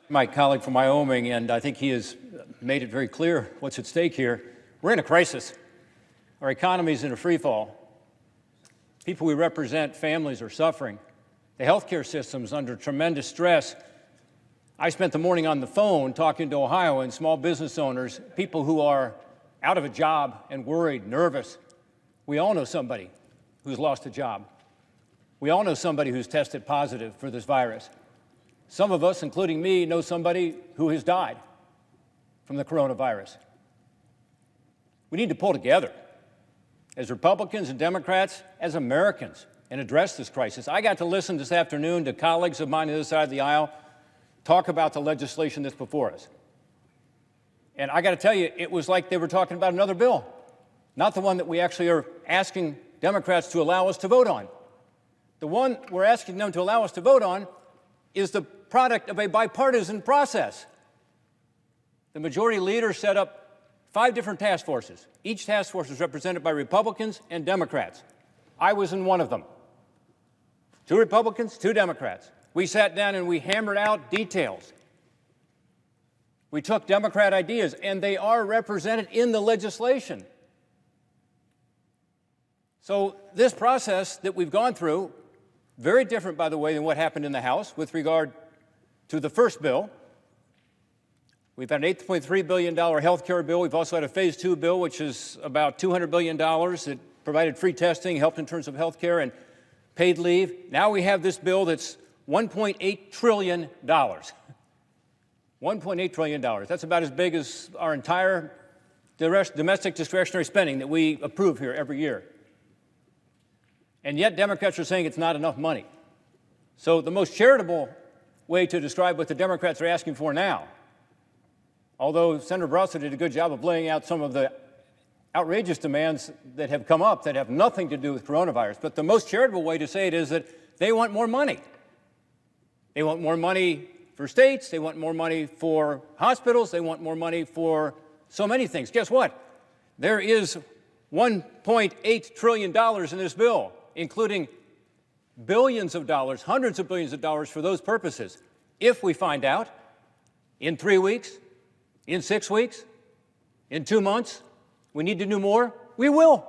My colleague from Wyoming, and I think he has made it very clear what's at stake here. We're in a crisis. Our economy is in a free fall. People we represent, families, are suffering. The healthcare system is under tremendous stress. I spent the morning on the phone talking to Ohioans, small business owners, people who are out of a job and worried, nervous. We all know somebody who's lost a job. We all know somebody who's tested positive for this virus. Some of us, including me, know somebody who has died from the coronavirus. We need to pull together as Republicans and Democrats, as Americans, and address this crisis. I got to listen this afternoon to colleagues of mine on the other side of the aisle talk about the legislation that's before us. And I got to tell you, it was like they were talking about another bill, not the one that we actually are asking Democrats to allow us to vote on. The one we're asking them to allow us to vote on is the product of a bipartisan process. The majority leader set up 5 different task forces. Each task force is represented by Republicans and Democrats. I was in one of them. 2 Republicans, 2 Democrats. We sat down and we hammered out details. We took Democrat ideas, and they are represented in the legislation. So this process that we've gone through, very different, by the way, than what happened in the House with regard to the first bill. We've had an $8.3 billion health care bill. We've also had a Phase 2 bill, which is about $200 billion. It provided free testing, helped in terms of health care and paid leave. Now we have this bill that's $1.8 trillion. $1.8 trillion. That's about as big as our entire domestic discretionary spending that we approve here every year. And yet Democrats are saying it's not enough money. So the most charitable way to describe what the Democrats are asking for now, although Senator Brasso did a good job of laying out some of the outrageous demands that have come up that have nothing to do with coronavirus, but the most charitable way to say it is that they want more money. They want more money for states, they want more money for hospitals, they want more money for so many things. Guess what? There is $1.8 trillion in this bill, including billions of dollars, hundreds of billions of dollars for those purposes. If we find out in 3 weeks, in 6 weeks, in 2 months, we need to do more, we will.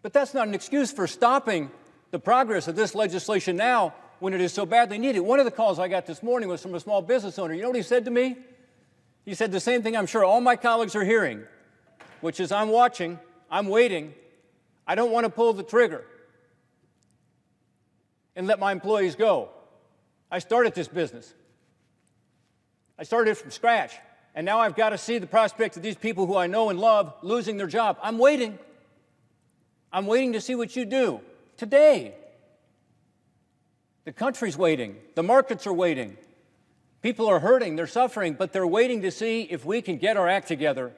But that's not an excuse for stopping the progress of this legislation now when it is so badly needed. One of the calls I got this morning was from a small business owner. You know what he said to me? He said the same thing I'm sure all my colleagues are hearing, which is, I'm watching, I'm waiting, I don't want to pull the trigger and let my employees go. I started this business. I started it from scratch, and now I've got to see the prospect of these people who I know and love losing their job. I'm waiting. I'm waiting to see what you do today. The country's waiting. The markets are waiting. People are hurting. They're suffering, but they're waiting to see if we can get our act together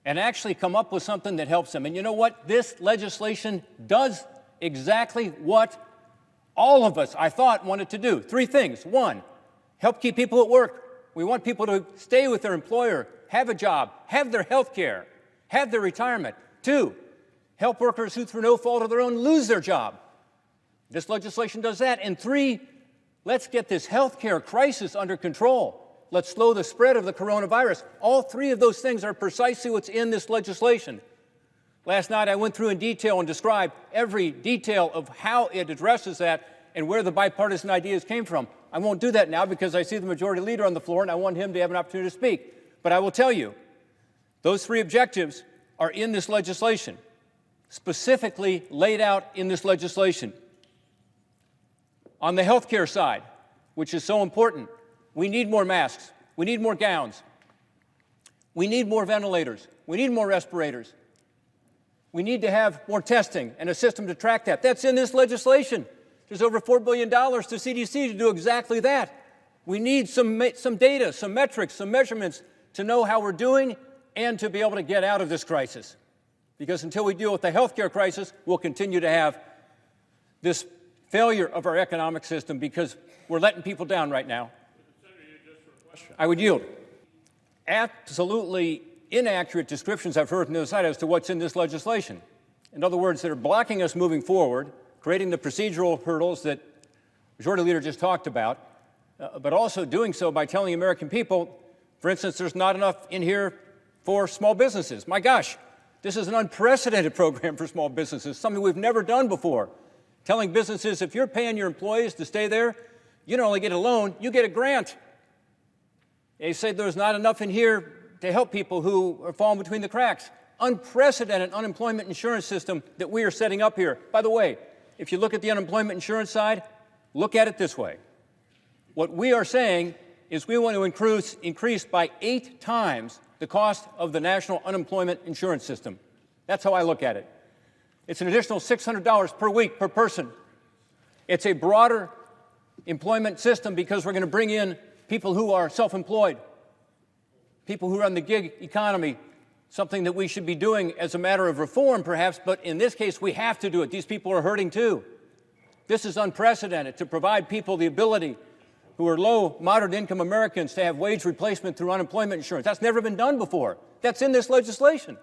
and actually come up with something that helps them. And you know what? This legislation does exactly what all of us, I thought, wanted to do. 3 things. 1, help keep people at work. We want people to stay with their employer, have a job, have their health care, have their retirement. 2, help workers who, through no fault of their own, lose their job. This legislation does that. And 3, let's get this health care crisis under control. Let's slow the spread of the coronavirus. All 3 of those things are precisely what's in this legislation. Last night I went through in detail and described every detail of how it addresses that and where the bipartisan ideas came from. I won't do that now because I see the majority leader on the floor and I want him to have an opportunity to speak. But I will tell you, those 3 objectives are in this legislation, specifically laid out in this legislation. On the health care side, which is so important, we need more masks. We need more gowns. We need more ventilators. We need more respirators. We need to have more testing and a system to track that. That's in this legislation. There's over $4 billion to CDC to do exactly that. We need some data, some metrics, some measurements to know how we're doing and to be able to get out of this crisis. Because until we deal with the health care crisis, we'll continue to have this failure of our economic system because we're letting people down right now. I would yield. Absolutely inaccurate descriptions I've heard from the other side as to what's in this legislation. In other words, that are blocking us moving forward, creating the procedural hurdles that Majority Leader just talked about, but also doing so by telling the American people, for instance, there's not enough in here for small businesses. My gosh, this is an unprecedented program for small businesses, something we've never done before. Telling businesses, if you're paying your employees to stay there, you don't only get a loan, you get a grant. They say there's not enough in here to help people who are falling between the cracks. Unprecedented unemployment insurance system that we are setting up here. By the way, if you look at the unemployment insurance side, look at it this way. What we are saying is we want to increase by 8 times the cost of the national unemployment insurance system. That's how I look at it. It's an additional $600 per week per person. It's a broader employment system because we're going to bring in people who are self-employed, people who run the gig economy, something that we should be doing as a matter of reform, perhaps, but in this case, we have to do it. These people are hurting, too. This is unprecedented, to provide people the ability who are low, moderate-income Americans to have wage replacement through unemployment insurance. That's never been done before. That's in this legislation.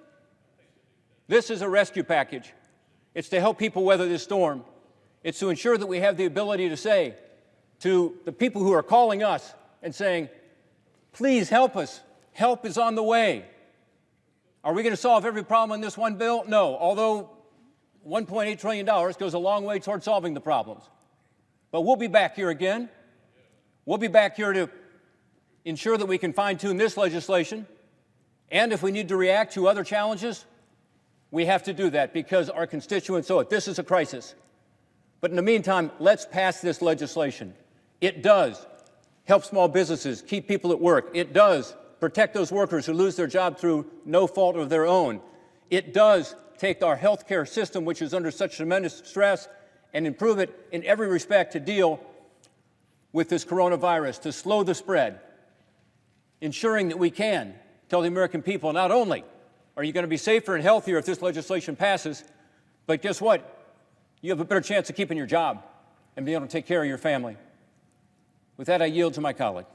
This is a rescue package. It's to help people weather this storm. It's to ensure that we have the ability to say to the people who are calling us and saying, please help us. Help is on the way. Are we going to solve every problem in this one bill? No, although $1.8 trillion goes a long way toward solving the problems. But we'll be back here again. We'll be back here to ensure that we can fine-tune this legislation. And if we need to react to other challenges, we have to do that because our constituents owe it. This is a crisis. But in the meantime, let's pass this legislation. It does help small businesses keep people at work. It does protect those workers who lose their job through no fault of their own. It does take our health care system, which is under such tremendous stress, and improve it in every respect to deal with this coronavirus, to slow the spread, ensuring that we can tell the American people not only are you going to be safer and healthier if this legislation passes, but guess what? You have a better chance of keeping your job and being able to take care of your family. With that, I yield to my colleague.